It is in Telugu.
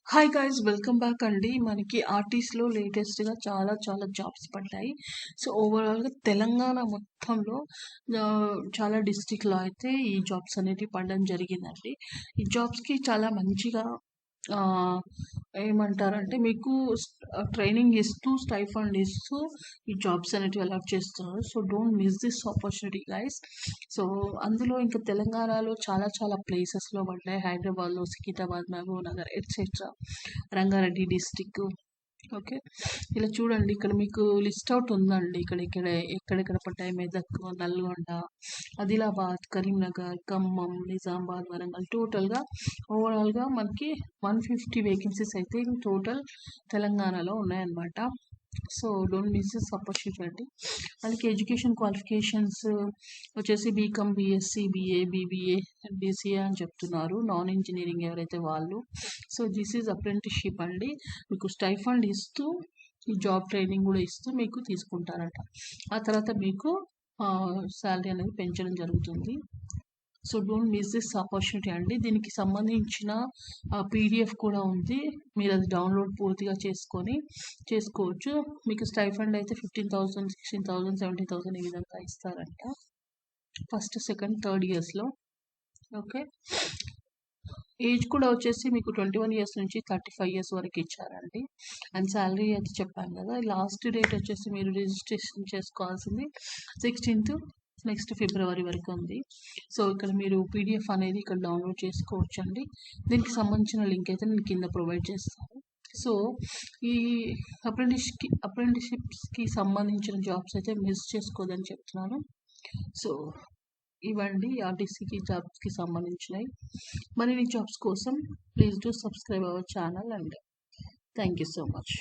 హాయ్ గైస్, వెల్కమ్ బ్యాక్ అండి. మనకి ఆర్టీస్లో లేటెస్ట్గా చాలా చాలా జాబ్స్ పడ్డాయి. సో ఓవరాల్గా తెలంగాణ మొత్తంలో చాలా డిస్టిక్లో అయితే ఈ జాబ్స్ అనేటివి పడడం జరిగిందండి. ఈ జాబ్స్కి చాలా మంచిగా ఆ, ఏమంటారంటే మీకు ట్రైనింగ్ ఇస్తూ స్టైఫండ్ ఇస్తూ ఈ జాబ్స్ అనేటివి అలాట్ చేస్తున్నారు. So don't miss this opportunity guys. So అందులో ఇంకా తెలంగాణలో చాలా చాలా ప్లేసెస్లో పడ్డాయి. హైదరాబాద్లో Secunderabad, Mahabubnagar etcetera, Rangareddy district. Okay, ఇలా చూడండి, ఇక్కడ మీకు లిస్ట్ అవుట్ ఉందండి. ఇక్కడ ఎక్కడెక్కడ పడ్డాయి: మెదక్, నల్గొండ, ఆదిలాబాద్, కరీంనగర్, ఖమ్మం, నిజామాబాద్, వరంగల్. టోటల్గా ఓవరాల్గా మనకి 150 వేకెన్సీస్ అయితే టోటల్ తెలంగాణలో ఉన్నాయన్నమాట. So don't miss this opportunity అండి. వాళ్ళకి ఎడ్యుకేషన్ క్వాలిఫికేషన్స్ వచ్చేసి BCom, BSc, BA, BBA, BCA అని చెప్తున్నారు. నాన్ ఇంజనీరింగ్ ఎవరైతే వాళ్ళు. సో దిస్ ఈజ్ అప్రెంటిస్షిప్ అండి. మీకు స్టైఫండ్ ఇస్తూ ఈ జాబ్ ట్రైనింగ్ కూడా ఇస్తూ మీకు తీసుకుంటారట. ఆ తర్వాత మీకు శాలరీ అనేది పెంచడం జరుగుతుంది. So don't miss this opportunity అండి. దీనికి సంబంధించిన పీడిఎఫ్ కూడా ఉంది. మీరు అది డౌన్లోడ్ పూర్తిగా చేసుకోవచ్చు. మీకు స్టైఫండ్ అయితే 15,000, 16,000, 17,000 ఈ విధంగా ఇస్తారంట ఫస్ట్, సెకండ్, థర్డ్ ఇయర్స్లో. ఓకే, ఏజ్ కూడా వచ్చేసి మీకు 21 ఇయర్స్ నుంచి 35 ఇయర్స్ వరకు ఇచ్చారండి. అండ్ శాలరీ అయితే చెప్పాను కదా. లాస్ట్ డేట్ వచ్చేసి మీరు రిజిస్ట్రేషన్ చేసుకోవాల్సింది 16th నెక్స్ట్ ఫిబ్రవరి వరకు ఉంది. సో ఇక్కడ మీరు పీడిఎఫ్ అనేది ఇక్కడ డౌన్లోడ్ చేసుకోవచ్చు అండి. దీనికి సంబంధించిన లింక్ అయితే నేను కింద ప్రొవైడ్ చేస్తాను. సో ఈ అప్రెంటిస్షిప్స్కి సంబంధించిన జాబ్స్ అయితే మిస్ చేసుకోదని చెప్తున్నాను. సో ఇవ్వండి ఆర్టీసీకి జాబ్స్కి సంబంధించినవి. మరిన్ని జాబ్స్ కోసం please do subscribe our channel and thank you so much.